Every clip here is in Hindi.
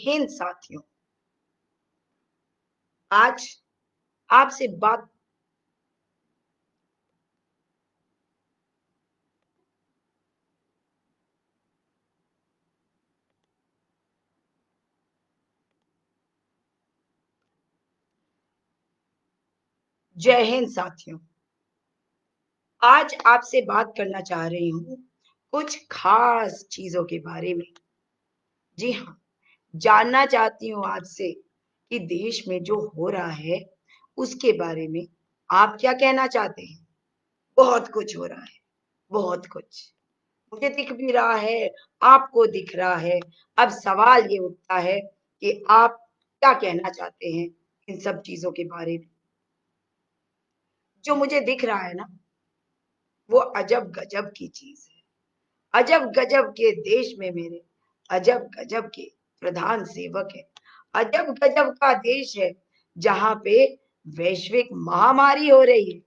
हिंद साथियों। आज आपसे बात जय हिंद साथियों। आज आपसे बात करना चाह रही हूँ कुछ खास चीजों के बारे में। जी हाँ, जानना चाहती हूँ आज से कि देश में जो हो रहा है उसके बारे में आप क्या कहना चाहते हैं। बहुत कुछ हो रहा है, बहुत कुछ मुझे दिख भी रहा है, आपको दिख रहा है। अब सवाल ये उठता है कि आप क्या कहना चाहते हैं इन सब चीजों के बारे में। जो मुझे दिख रहा है ना, वो अजब गजब की चीज है। अजब गजब के देश में मेरे अजब गजब के प्रधान सेवक है। अजब गजब का देश है जहां पे वैश्विक महामारी हो रही है।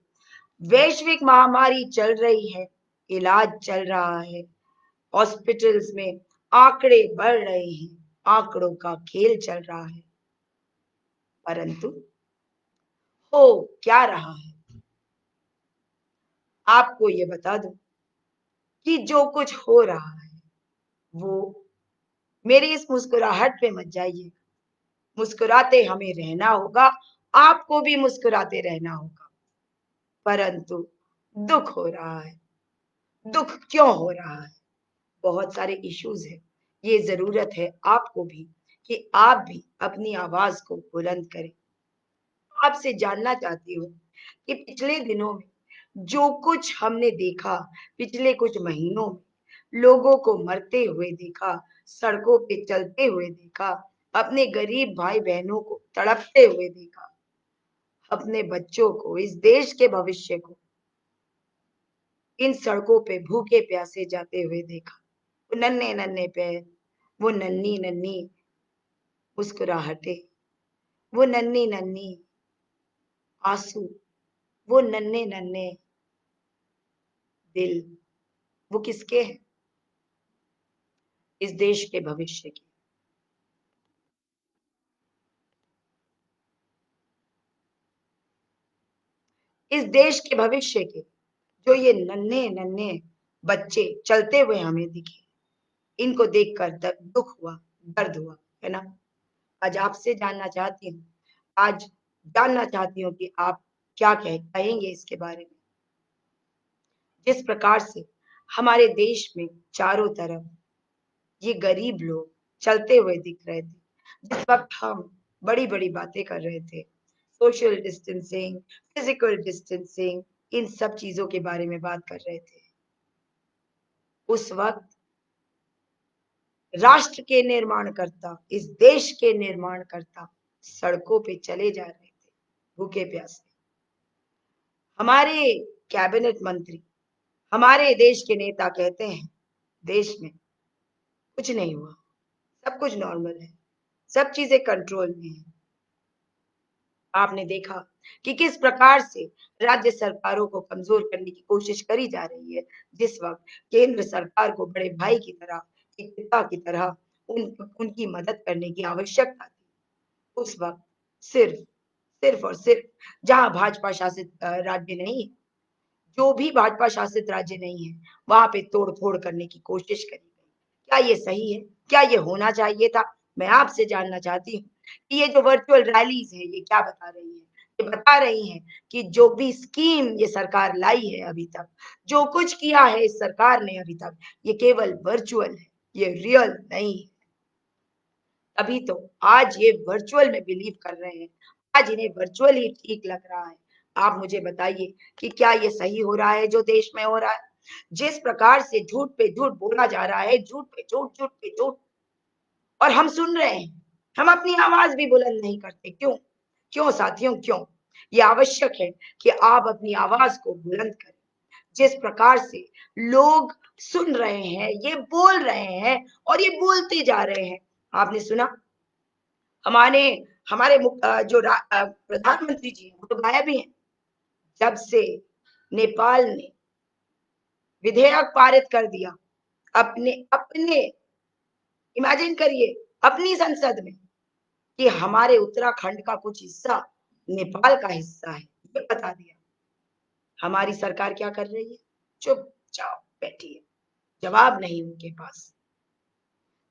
वैश्विक महामारी चल रही है, इलाज चल रहा है, हॉस्पिटल्स में आंकड़े बढ़ रहे हैं, आंकड़ों का खेल चल रहा है। परंतु हो क्या रहा है, आपको ये बता दूं कि जो कुछ हो रहा है वो, मेरी इस मुस्कुराहट पे मत जाइए। मुस्कुराते हमें रहना होगा, आपको भी मुस्कुराते रहना होगा। परंतु दुख हो रहा है। दुख क्यों हो रहा है? बहुत सारे इश्यूज है। ये जरूरत है आपको भी कि आप भी अपनी आवाज को बुलंद करें। आपसे जानना चाहती हूँ कि पिछले दिनों में जो कुछ हमने देखा, पिछले कुछ महीनों में लोगों को मरते हुए देखा, सड़कों पे चलते हुए देखा, अपने गरीब भाई बहनों को तड़पते हुए देखा, अपने बच्चों को, इस देश के भविष्य को इन सड़कों पे भूखे प्यासे जाते हुए देखा। वो नन्हे नन्हे पैर, वो नन्ही नन्ही मुस्कुराहटें, वो नन्ही नन्ही आंसू, वो नन्हे नन्हे दिल, वो किसके हैं? इस देश के भविष्य के। इस देश के भविष्य के जो ये नन्हे नन्हे बच्चे चलते हुए हमें दिखे, इनको देखकर दुख हुआ, दर्द हुआ, है ना। आज आपसे जानना चाहती हूँ, आज जानना चाहती हूँ कि आप क्या कहेंगे इसके बारे में। जिस प्रकार से हमारे देश में चारों तरफ ये गरीब लोग चलते हुए दिख रहे थे, जिस वक्त हम बड़ी बड़ी बातें कर रहे थे, सोशल डिस्टेंसिंग, फिजिकल डिस्टेंसिंग, इन सब चीजों के बारे में बात कर रहे थे, उस वक्त राष्ट्र के निर्माणकर्ता, इस देश के निर्माणकर्ता सड़कों पे चले जा रहे थे भूखे प्यासे। हमारे कैबिनेट मंत्री, हमारे देश के नेता कहते हैं देश में कुछ नहीं हुआ, सब कुछ नॉर्मल है, सब चीजें कंट्रोल में है। आपने देखा कि किस प्रकार से राज्य सरकारों को कमजोर करने की कोशिश करी जा रही है, जिस वक्त केंद्र सरकार को बड़े भाई की तरह, एक पिता की तरह उनकी मदद करने की आवश्यकता थी। उस वक्त सिर्फ सिर्फ और सिर्फ जहां भाजपा शासित राज्य नहीं है, जो भी भाजपा शासित राज्य नहीं है, वहां पे तोड़ फोड़ करने की कोशिश करी गई। क्या ये सही है? क्या ये होना चाहिए था? मैं आपसे जानना चाहती हूँ कि ये जो वर्चुअल रैलीज है, ये क्या बता रही है? ये बता रही हैं कि जो भी स्कीम ये सरकार लाई है अभी तक, जो कुछ किया है इस सरकार ने अभी तक, ये केवल वर्चुअल है, ये रियल नहीं है। तभी तो आज ये वर्चुअल में बिलीव कर रहे हैं, आज इन्हें वर्चुअल ही ठीक लग रहा है। आप मुझे बताइए कि क्या ये सही हो रहा है जो देश में हो रहा है? जिस प्रकार से झूठ पे झूठ बोला जा रहा है, झूठ पे झूठ, झूठ पे झूठ, और हम सुन रहे हैं, हम अपनी आवाज भी बुलंद नहीं करते। क्यों? क्यों साथियों, क्यों? ये आवश्यक है कि आप अपनी आवाज को बुलंद करें। जिस प्रकार से लोग सुन रहे हैं, ये बोल रहे हैं और ये बोलते जा रहे हैं। आपने सुना हमारे हमारे जो प्रधानमंत्री जी हैं, वो तो गायब ही हैं। जब से नेपाल ने विधेयक पारित कर दिया, अपने अपने इमेजिन करिए, अपनी संसद में कि हमारे उत्तराखंड का कुछ हिस्सा नेपाल का हिस्सा है, ये बता दिया। हमारी सरकार क्या कर रही है? चुपचाप बैठी है, जवाब नहीं उनके पास।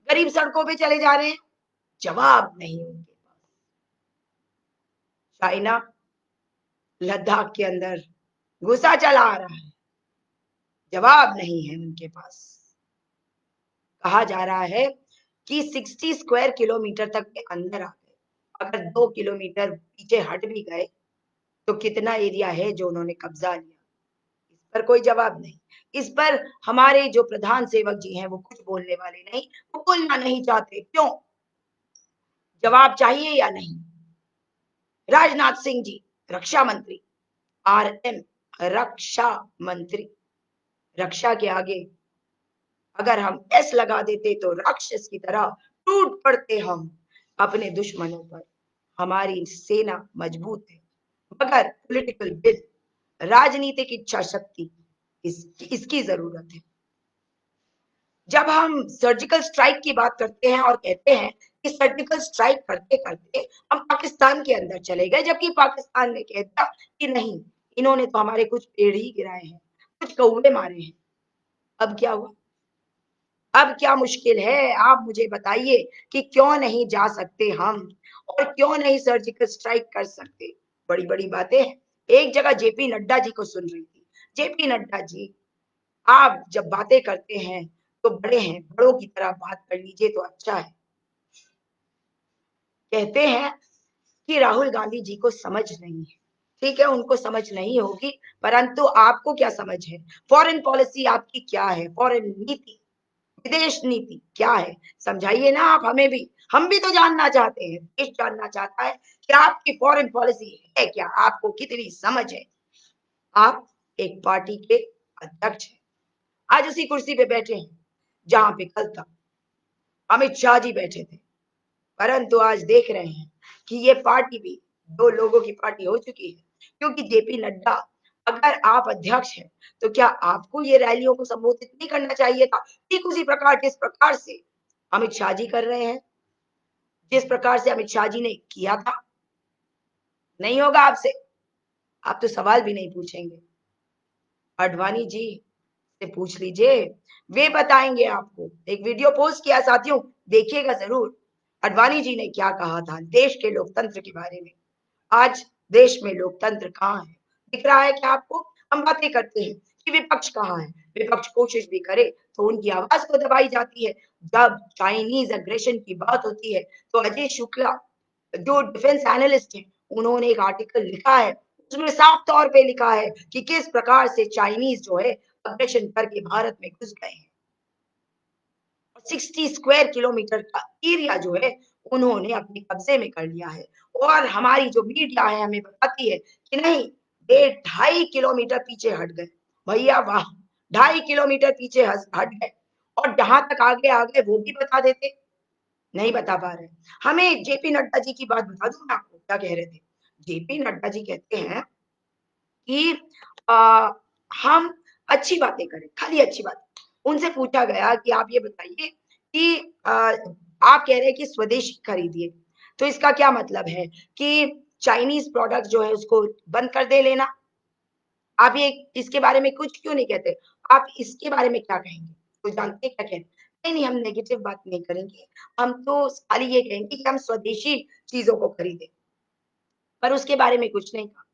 गरीब सड़कों पे चले जा रहे हैं, जवाब नहीं उनके पास। चाइना लद्दाख के अंदर घुसा चला आ रहा है, जवाब नहीं है उनके पास। कहा जा रहा है कि 60 स्क्वायर किलोमीटर तक के अंदर आ गए। अगर 2 किलोमीटर पीछे हट भी गए तो कितना एरिया है जो उन्होंने कब्जा लिया? इस पर कोई जवाब नहीं। इस पर हमारे जो प्रधान सेवक जी हैं वो कुछ बोलने वाले नहीं, वो बोलना नहीं चाहते। क्यों? जवाब चाहिए या नहीं? राजनाथ सिंह जी रक्षा मंत्री, आरएम रक्षा मंत्री, रक्षा के आगे अगर हम एस लगा देते तो राक्षस की तरह टूट पड़ते हम अपने दुश्मनों पर। हमारी सेना मजबूत है, मगर पॉलिटिकल विल, राजनीतिक इच्छा शक्ति इसकी जरूरत है। जब हम सर्जिकल स्ट्राइक की बात करते हैं और कहते हैं कि सर्जिकल स्ट्राइक करते करते हम पाकिस्तान के अंदर चले गए, जबकि पाकिस्तान ने कह दिया कि नहीं, इन्होंने तो हमारे कुछ पेड़ ही गिराए हैं, कुछ कौवे मारे हैं। अब क्या हुआ? अब क्या मुश्किल है? आप मुझे बताइए कि क्यों नहीं जा सकते हम, और क्यों नहीं सर्जिकल स्ट्राइक कर सकते? बड़ी बड़ी बातें हैं। एक जगह जेपी नड्डा जी को सुन रही थी। जेपी नड्डा जी, आप जब बातें करते हैं तो बड़े हैं, बड़ों की तरह बात कर लीजिए तो अच्छा है। कहते हैं कि राहुल गांधी जी को समझ नहीं है। ठीक है, उनको समझ नहीं होगी, परंतु आपको क्या समझ है? फॉरेन पॉलिसी आपकी क्या है? फॉरेन नीति, विदेश नीति क्या है? समझाइए ना आप हमें भी। हम भी तो जानना चाहते हैं, देश जानना चाहता है कि आपकी फॉरेन पॉलिसी है क्या, आपको कितनी समझ है। आप एक पार्टी के अध्यक्ष हैं, आज उसी कुर्सी पे बैठे हैं जहां पे कल तक अमित शाह जी बैठे थे। परंतु आज देख रहे हैं कि ये पार्टी भी दो लोगों की पार्टी हो चुकी है, क्योंकि जेपी नड्डा, अगर आप अध्यक्ष हैं तो क्या आपको ये रैलियों को संबोधित नहीं करना चाहिए था? ठीक उसी प्रकार जिस प्रकार से अमित शाह जी कर रहे हैं, जिस प्रकार से अमित शाह जी ने किया था। नहीं होगा आपसे, आप तो सवाल भी नहीं पूछेंगे। आडवाणी जी से पूछ लीजिए, वे बताएंगे आपको। एक वीडियो पोस्ट किया साथियों, देखिएगा जरूर। आडवाणी जी ने क्या कहा था देश के लोकतंत्र के बारे में। आज देश में लोकतंत्र कहाँ है? दिख रहा है क्या आपको? हम बातें करते हैं कि विपक्ष कहाँ है, विपक्ष कोशिश भी करे तो उनकी आवाज को दबाई जाती है। जब चाइनीज अग्रेशन की बात होती है तो अजय शुक्ला जो डिफेंस एनालिस्ट है, उन्होंने एक आर्टिकल लिखा है, उसमें साफ तौर पे लिखा है कि किस प्रकार से चाइनीज जो है अग्रेशन करके भारत में घुस गए हैं। 60 स्क्वायर किलोमीटर का एरिया जो है उन्होंने अपने कब्जे में कर लिया है। और हमारी जो मीडिया है हमें बताती है कि नहीं, 2.5 किलोमीटर पीछे हट गए। भैया वाह, 2.5 किलोमीटर पीछे हट गए, और जहां तक आगे आ गए वो भी बता देते, नहीं बता पा रहे। हमें जेपी नड्डा जी की बात बता दूं मैं आपको क्या कह रहे थे। जेपी नड्डा जी कहते हैं कि आ, हम अच्छी बातें करें, खाली अच्छी बात। उनसे पूछा गया कि आप ये बताइए कि आप कह रहे हैं कि स्वदेशी खरीदिए, तो इसका क्या मतलब है कि चाइनीज प्रोडक्ट जो है उसको बंद कर दे लेना? आप ये इसके बारे में कुछ क्यों नहीं कहते? आप इसके बारे में क्या कहेंगे? तो जानते क्या कहें? नहीं नहीं, हम नेगेटिव बात नहीं करेंगे, हम तो खाली ये कहेंगे कि हम स्वदेशी चीजों को खरीदें, पर उसके बारे में कुछ नहीं कहा।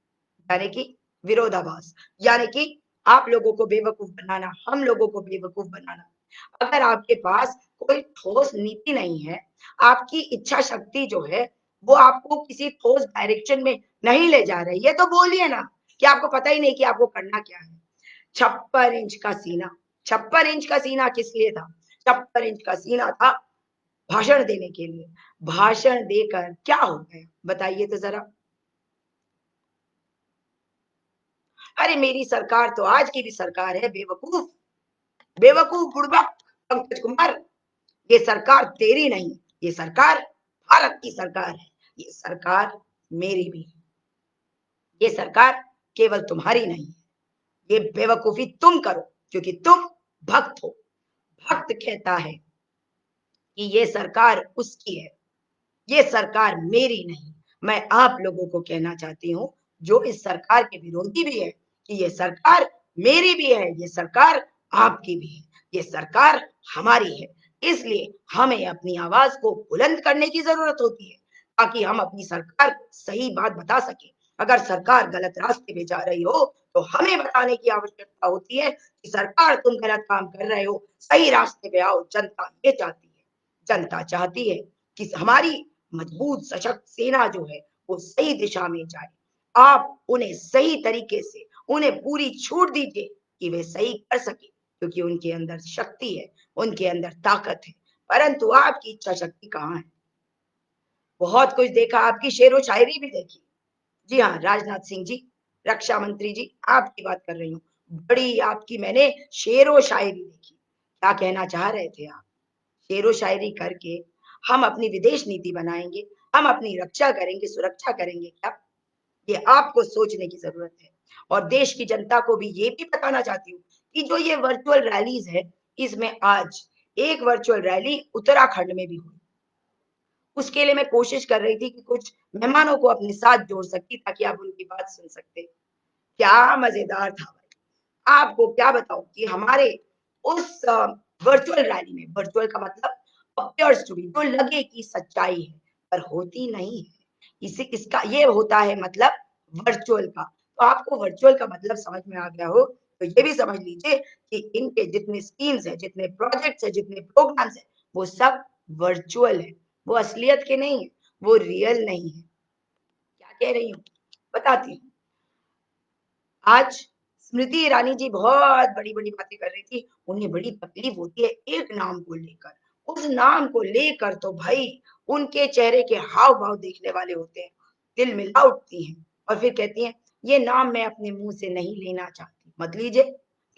यानी कि विरोधाभास, यानी कि आप लोगों को बेवकूफ बनाना, हम लोगों को बेवकूफ बनाना। अगर आपके पास कोई ठोस नीति नहीं है, आपकी इच्छा शक्ति जो है वो आपको किसी ठोस डायरेक्शन में नहीं ले जा रही है, तो बोलिए ना कि आपको पता ही नहीं कि आपको करना क्या है। 56 इंच का सीना, 56 इंच का सीना किस लिए था? 56 इंच का सीना था भाषण देने के लिए। भाषण देकर क्या हो गया बताइए तो जरा। अरे मेरी सरकार तो आज की भी सरकार है, बेवकूफ, बेवकूफ बुड़बक पंकज कुमार। ये सरकार तेरी नहीं, ये सरकार भारत की सरकार है, ये सरकार मेरी भी है। ये सरकार केवल तुम्हारी नहीं है। ये बेवकूफी तुम करो क्योंकि तुम भक्त हो। भक्त कहता है कि ये सरकार उसकी है, ये सरकार मेरी नहीं। मैं आप लोगों को कहना चाहती हूँ, जो इस सरकार के विरोधी भी है, कि ये सरकार मेरी भी है, ये सरकार आपकी भी है, ये सरकार हमारी है। इसलिए हमें अपनी आवाज को बुलंद करने की जरूरत होती है, ताकि हम अपनी सरकार को सही बात बता सके। अगर सरकार गलत रास्ते पे जा रही हो, तो हमें बताने की आवश्यकता होती है कि सरकार तुम गलत काम कर रहे हो, सही रास्ते पे आओ। जनता ये चाहती है, जनता चाहती है कि हमारी मजबूत सशक्त सेना जो है वो सही दिशा में जाए। आप उन्हें सही तरीके से उन्हें पूरी छूट दीजिए कि वे सही कर सके, क्योंकि उनके अंदर शक्ति है, उनके अंदर ताकत है। परंतु आपकी इच्छा शक्ति कहाँ है? बहुत कुछ देखा, आपकी शेरो शायरी भी देखी। जी हाँ, राजनाथ सिंह जी, रक्षा मंत्री जी, आपकी बात कर रही हूँ। बड़ी आपकी मैंने शेरो शायरी देखी। क्या कहना चाह रहे थे आप? शेरो शायरी करके हम अपनी विदेश नीति बनाएंगे, हम अपनी रक्षा करेंगे, सुरक्षा करेंगे क्या? ये आपको सोचने की जरूरत है। और देश की जनता को भी ये भी बताना चाहती हूँ कि जो ये वर्चुअल रैलीज है, इसमें आज एक वर्चुअल रैली उत्तराखंड में भी हुई। उसके लिए मैं कोशिश कर रही थी कि कुछ मेहमानों को अपने साथ जोड़ सकती, ताकि आप उनकी बात सुन सकते। क्या मजेदार था भाई। आपको क्या बताऊं कि हमारे उस वर्चुअल रैली में, वर्चुअल का मतलब अपीयर्स टू बी, जो लगे कि सच्चाई है पर होती नहीं है, इसे इसका ये होता है मतलब वर्चुअल का। तो आपको वर्चुअल का मतलब समझ में आ गया हो, तो ये भी समझ लीजिए कि इनके जितने स्कीम्स है, जितने प्रोजेक्ट्स है, जितने प्रोग्राम्स है, वो सब वर्चुअल है। वो असलियत के नहीं है, वो रियल नहीं है। क्या कह रही हूँ बताती हूँ। आज स्मृति ईरानी जी बहुत बड़ी-बड़ी बातें कर रही थी। उन्हें बड़ी तकलीफ होती है एक नाम को लेकर। उस नाम को लेकर तो भाई उनके चेहरे के हाव-भाव देखने वाले होते हैं। दिल मिला उठती हैं और फिर कहती हैं, "ये नाम मैं अपने मुँह से नहीं लेना चाहती।" मत लीजिए।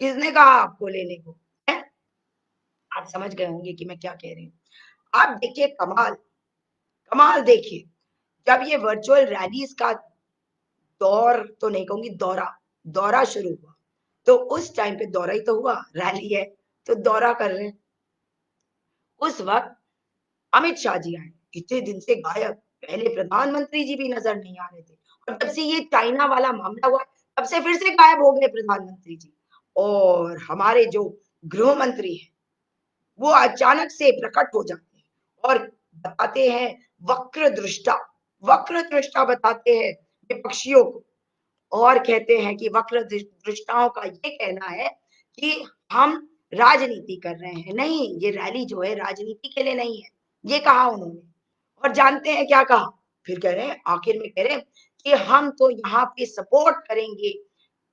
किसने कहा आपको लेने को? हैं? आप समझ गए होंगे कि मैं क्या कह रही हूँ। आप देखिए कमाल, कमाल देखिए। जब ये वर्चुअल रैलीज़ का दौर तो नहीं कहूँगी, दौरा, दौरा शुरू हुआ। तो उस टाइम पे दौरा ही तो हुआ, रैली है, तो दौरा कर रहे हैं। उस वक़्त अमित शाह जी आए, इतने दिन से गायब, पहले प्रधानमंत्री जी भी नज़र नहीं आ रहे थे। और जब से ये चाइना वाला मामला हुआ, तब से फिर से गायब हो गए प्रधानमंत्री जी। और हमारे जो गृह मंत्री हैं, वो अचानक से प्रकट हो जाते हैं और बताते हैं वक्रदृष्टा, वक्रदृष्टा बताते हैं विपक्षियों को। और कहते हैं कि वक्र दृष्टाओं का ये कहना है कि हम राजनीति कर रहे हैं। नहीं, ये रैली जो है राजनीति के लिए नहीं है, ये कहा उन्होंने। और जानते हैं क्या कहा? फिर कह रहे हैं, आखिर में कह रहे हैं कि हम तो यहाँ पे सपोर्ट करेंगे।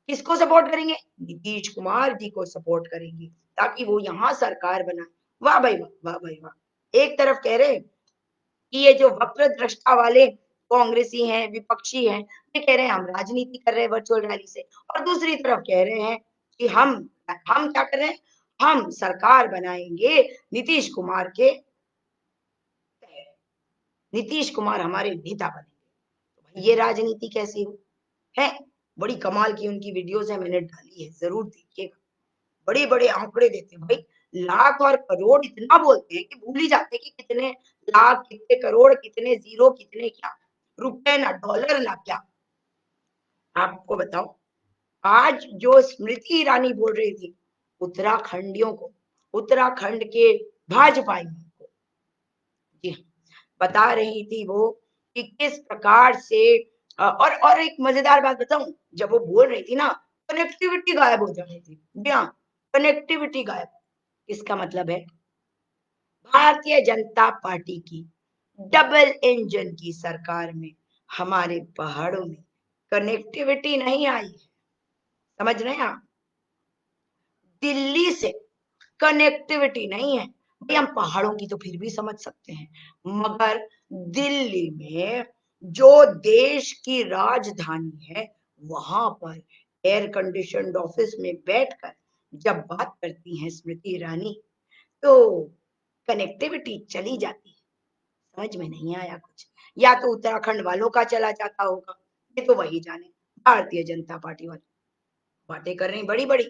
किसको सपोर्ट करेंगे? नीतीश कुमार जी को सपोर्ट करेंगे, ताकि वो यहाँ सरकार बनाए। वाह भाई वाह, वाह भाई वाह। एक तरफ कह रहे हैं कि ये जो वक्रदृष्टा वाले कांग्रेसी हैं, विपक्षी हैं, ये कह रहे हैं हम राजनीति कर रहे हैं वर्चुअल रैली से, और दूसरी तरफ कह रहे हैं कि हम क्या कर रहे हैं? हम सरकार बनाएँगे नीतीश कुमार के तहत। नीतीश कुमार हमारे नेता बनेंगे। ये राजनीति कैसी हुई? है? बड़ी कमाल की उनकी वीडियोज़ हैं, मैंने डाली है, ज़रूर देखिएगा। बड़े-बड़े आंकड़े देते हैं भाई, लाख और करोड़ इतना बोलते हैं कि भूल ही जाते हैं कि कितने लाख, कितने करोड़, कितने ज़ीरो, कितने क्या, रुपए ना डॉलर ना क्या। आपको बताऊँ, आज जो स्मृति ईरानी बोल रही थी, उत्तराखंडियों को, उत्तराखंड के भाजपाइयों को, जी हाँ, बता रही थी वो कि किस प्रकार से और एक मज़ेदार बात बताऊँ, जब वो बोल रही थी ना, कनेक्टिविटी गायब हो जा रही थी। जी हाँ, कनेक्टिविटी गायब। इसका मतलब है भारतीय जनता पार्टी की डबल इंजन की सरकार में हमारे पहाड़ों में कनेक्टिविटी नहीं आई है। समझ रहे हैं आप? दिल्ली से कनेक्टिविटी नहीं है। भाई हम पहाड़ों की तो फिर भी समझ सकते हैं, मगर दिल्ली में जो देश की राजधानी है, वहां पर एयर कंडीशनड ऑफिस में बैठकर जब बात करती हैं स्मृति ईरानी, तो कनेक्टिविटी चली जाती है। समझ में नहीं आया कुछ, या तो उत्तराखंड वालों का चला जाता होगा, ये तो वही जाने। भारतीय जनता पार्टी वाले बातें कर रहे हैं बड़ी बड़ी,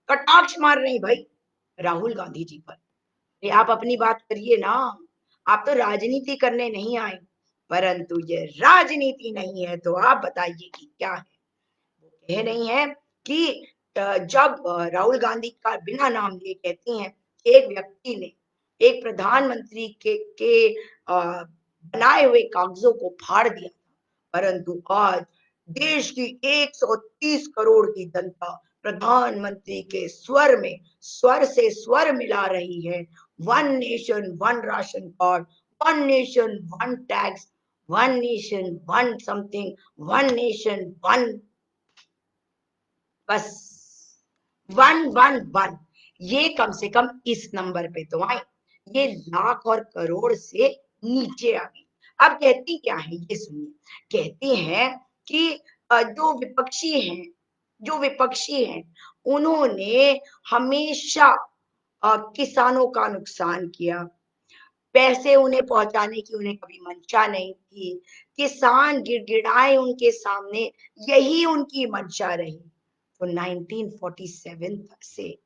कटाक्ष मार रहे हैं भाई राहुल गांधी जी पर। ये आप अपनी बात करिए ना, आप तो राजनीति करने नहीं आए, परंतु ये राजनीति नहीं है तो आप बताइए कि क्या है। कह रही हैं कि जब राहुल गांधी का बिना नाम लिए कहती हैं कि एक व्यक्ति ने एक प्रधानमंत्री के बनाए हुए कागजों को फाड़ दिया था, परंतु आज देश की 130 करोड़ की जनता प्रधानमंत्री के स्वर में स्वर से स्वर मिला रही है। One nation one ration card, one nation one tax, one nation one something, one nation one, बस वन वन वन, ये कम से कम इस नंबर पे तो आए। ये लाख और करोड़ से नीचे आ गई। अब कहती क्या है ये सुनिए। कहती हैं कि जो विपक्षी हैं उन्होंने हमेशा किसानों का नुकसान किया, पैसे उन्हें पहुंचाने की उन्हें कभी मंशा नहीं थी, किसान गिड़गिड़ाए उनके सामने, यही उनकी मंशा रही। तो 1947 से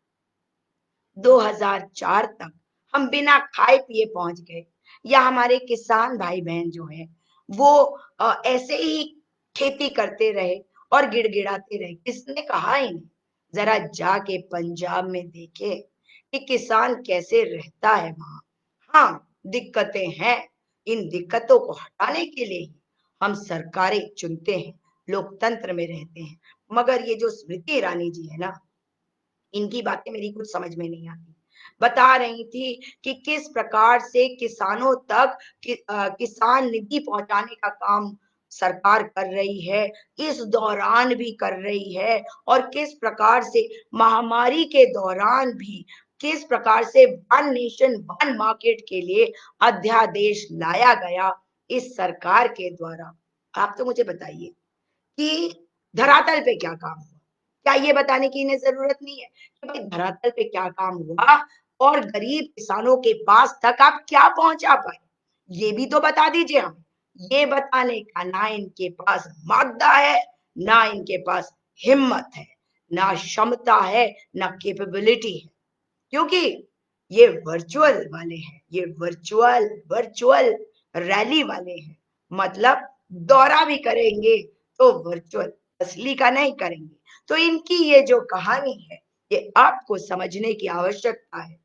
2004 तक हम बिना खाए पिए पहुंच गए, या हमारे किसान भाई बहन जो है वो ऐसे ही खेती करते रहे और गिड़गिड़ाते रहे। किसने कहा इन्हें? जरा जाके पंजाब में देखे कि किसान कैसे रहता है वहां। हाँ, दिक्कतें हैं, इन दिक्कतों को हटाने के लिए ही हम सरकारें चुनते हैं, लोकतंत्र में रहते हैं। मगर ये जो स्मृति ईरानी जी है ना, इनकी बातें मेरी कुछ समझ में नहीं आती। बता रही थी कि किस प्रकार से किसानों तक किसान निधि पहुंचाने का काम सरकार कर रही है, इस दौरान भी कर रही है, और किस प्रकार से महामारी के दौरान भी किस प्रकार से वन नेशन वन मार्केट के लिए अध्यादेश लाया गया इस सरकार के द्वारा। आप तो मुझे बताइए कि धरातल पे क्या काम हुआ? क्या ये बताने की इन्हें ज़रूरत नहीं है कि भाई धरातल पे क्या काम हुआ और गरीब किसानों के पास तक आप क्या पहुँचा पाए? ये भी तो बता दीजिए हमें। ये बताने का ना इनके पास मादा है, ना इनके पास हिम्मत है, ना क्षमता है, ना कैपेबिलिटी है। क्योंकि ये वर्चुअल वाले हैं, ये वर्चुअल वर्चुअल रैली वाले हैं। मतलब दौरा भी करेंगे तो वर्चुअल, असली का नहीं करेंगे। तो इनकी ये जो कहानी है, ये आपको समझने की आवश्यकता है।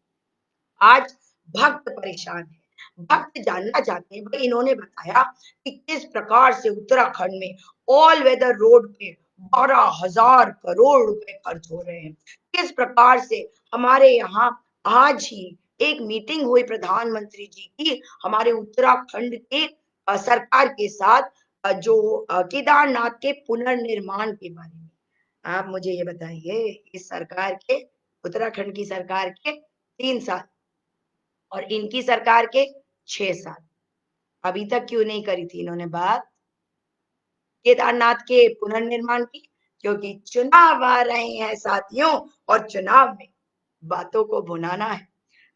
आज भक्त परेशान है, भक्त जानना चाहते हैं। भाई इन्होंने बताया कि किस प्रकार से उत्तराखंड में ऑल वेदर रोड पे 12,000 करोड़ रुपए खर्च हो रहे हैं। किस प्रकार से हमारे यहाँ आज ही एक मीटिंग हुई प्रधानमंत्री जी की हमारे उत्तराखंड के सरकार के साथ, जो केदारनाथ के पुनर्निर्माण के बारे में। आप मुझे ये बताइए, इस सरकार के, उत्तराखंड की सरकार के 3 साल और इनकी सरकार के 6 साल, अभी तक क्यों नहीं करी थी इन्होंने बात केदारनाथ के पुनर्निर्माण की? क्योंकि चुनाव आ रहे हैं साथियों, और चुनाव में बातों को भुनाना है।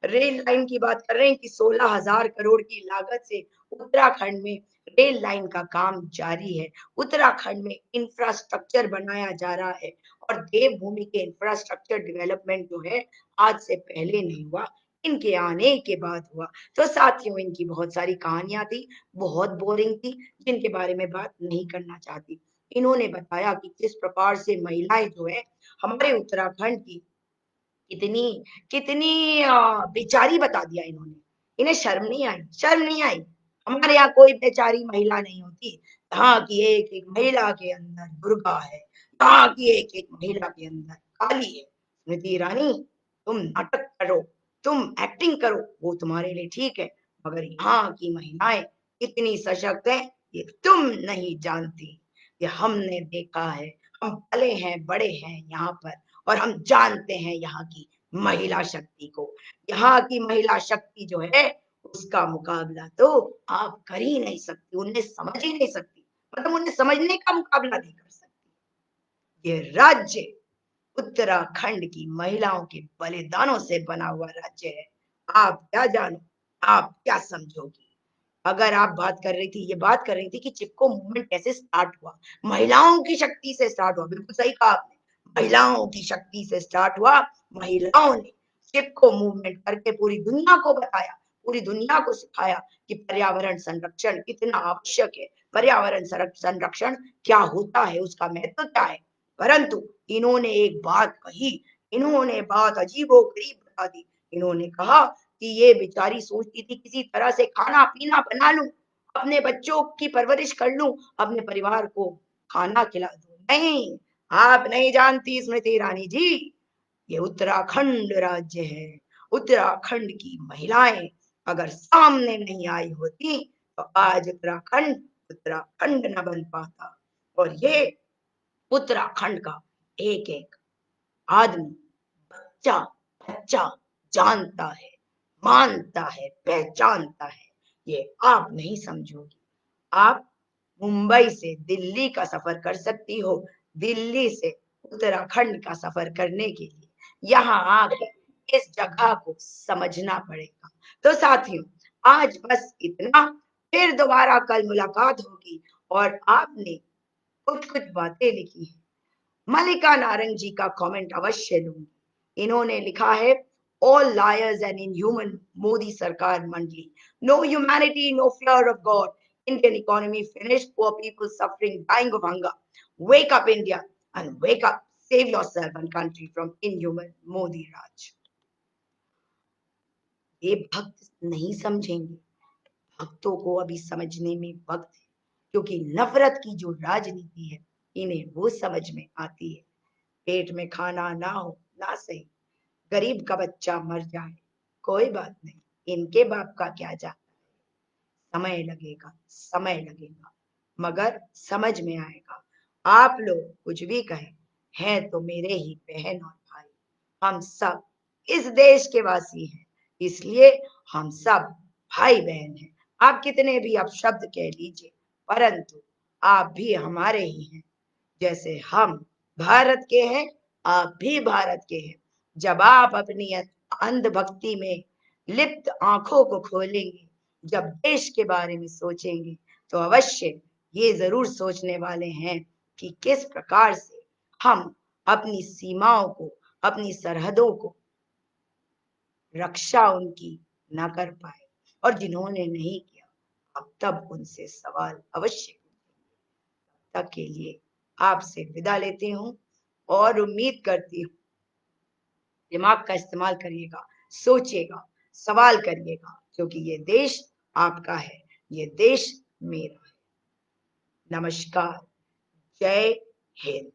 रेल लाइन की बात कर रहे हैं कि 16,000 करोड़ की लागत से उत्तराखंड में रेल लाइन का काम जारी है। उत्तराखंड में इंफ्रास्ट्रक्चर बनाया जा रहा है, और देवभूमि के इंफ्रास्ट्रक्चर डेवलपमेंट जो है आज से पहले नहीं हुआ, इनके आने के बाद हुआ। तो साथियों, इनकी बहुत सारी कहानियां थी, बहुत बोरिंग थी, जिनके बारे में बात नहीं करना चाहती। इन्होंने बताया कि किस प्रकार से महिलाएं जो है हमारे उत्तराखंड की कितनी कितनी बेचारी बता दिया इन्होंने। इन्हें शर्म नहीं आई? शर्म नहीं आई? हमारे यहाँ कोई बेचारी महिला नहीं होती। यहाँ की एक एक महिला के अंदर दुर्गा है, यहाँ की एक एक महिला के अंदर काली है। स्मृति ईरानी, तुम नाटक करो, तुम एक्टिंग करो, वो तुम्हारे लिए ठीक है, मगर यहाँ की महिलाएं इतनी सशक्त है ये तुम नहीं जानती। ये हमने देखा है, हम पले हैं बड़े हैं यहाँ पर, और हम जानते हैं यहाँ की महिला शक्ति को। यहाँ की महिला शक्ति जो है उसका मुकाबला तो आप कर ही नहीं सकती, उन्हें समझ ही नहीं सकती, मतलब उन्हें समझने का मुकाबला नहीं कर सकती। ये राज्य उत्तराखंड की महिलाओं के बलिदानों से बना हुआ राज्य है। आप क्या जानो, आप क्या समझोगी? अगर आप बात कर रही थी, ये बात कर रही थी कि चिपको मूवमेंट कैसे स्टार्ट हुआ, महिलाओं की शक्ति से स्टार्ट हुआ। बिल्कुल सही कहा आपने, महिलाओं की शक्ति से स्टार्ट हुआ। महिलाओं ने चिपको मूवमेंट करके पूरी दुनिया को बताया, पूरी दुनिया को सिखाया कि पर्यावरण संरक्षण कितना आवश्यक है, पर्यावरण संरक्षण क्या होता है, उसका महत्व क्या है। परंतु इन्होंने एक बात कही, इन्होंने बात अजीबोगरीब बता दी। इन्होंने कहा कि ये बेचारी सोचती थी किसी तरह से खाना-पीना बना लूँ, अपने बच्चों की परवरिश कर लूँ, अपने परिवार को खाना खिला दूँ। नहीं, आप नहीं जानती स्मृति ईरानी जी, ये उत्तराखंड राज्य है। उत्तराखंड की महिलाएं अगर सामने नहीं आई होती तो आज उत्तराखंड उत्तराखंड न बन पाता। और ये उत्तराखंड का एक एक आदमी, बच्चा बच्चा जानता है, मानता है, पहचानता है। ये आप नहीं समझोगी। आप मुंबई से दिल्ली का सफर कर सकती हो, दिल्ली से उत्तराखंड का सफर करने के लिए यहाँ आके इस जगह को समझना पड़ेगा। तो साथियों, आज बस इतना, फिर दोबारा कल मुलाकात होगी। और आपने कुछ कुछ बातें लिखी हैं, मल्लिका नारंग जी का कमेंट अवश्य लूंगी। इन्होंने लिखा है, all liars and inhuman Modi सरकार मंडली, no humanity no fear of god, Indian economy finished, poor people suffering dying of hunger, wake up India and wake up, save yourself and country from inhuman Modi राज। ये भक्त नहीं समझेंगे, भक्तों को अभी समझने में वक्त है, क्योंकि नफरत की जो राजनीति है इन्हें वो समझ में आती है। पेट में खाना ना हो ना सही, गरीब का बच्चा मर जाए, कोई बात नहीं, इनके बाप का क्या जाता है। समय लगेगा, समय लगेगा, मगर समझ में आएगा। आप लोग कुछ भी कहें, हैं तो मेरे ही बहन और भाई। हम सब इस देश के वासी हैं, इसलिए हम सब भाई बहन हैं। आप कितने भी अपशब्द कह लीजिए, परंतु आप भी हमारे ही हैं। जैसे हम भारत के हैं, आप भी भारत के हैं। जब आप अपनी अंधभक्ति में लिप्त आंखों को खोलेंगे, जब देश के बारे में सोचेंगे, तो अवश्य ये जरूर सोचने वाले हैं कि किस प्रकार से हम अपनी सीमाओं को, अपनी सरहदों को रक्षा उनकी न कर पाए। और जिन्होंने नहीं किया, अब तब उनसे सवाल अवश्य तक के लिए आपसे विदा लेती हूँ और उम्मीद करती हूँ दिमाग का इस्तेमाल करिएगा, सोचिएगा, सवाल करिएगा, क्योंकि ये देश आपका है, ये देश मेरा है। नमस्कार, जय हिंद।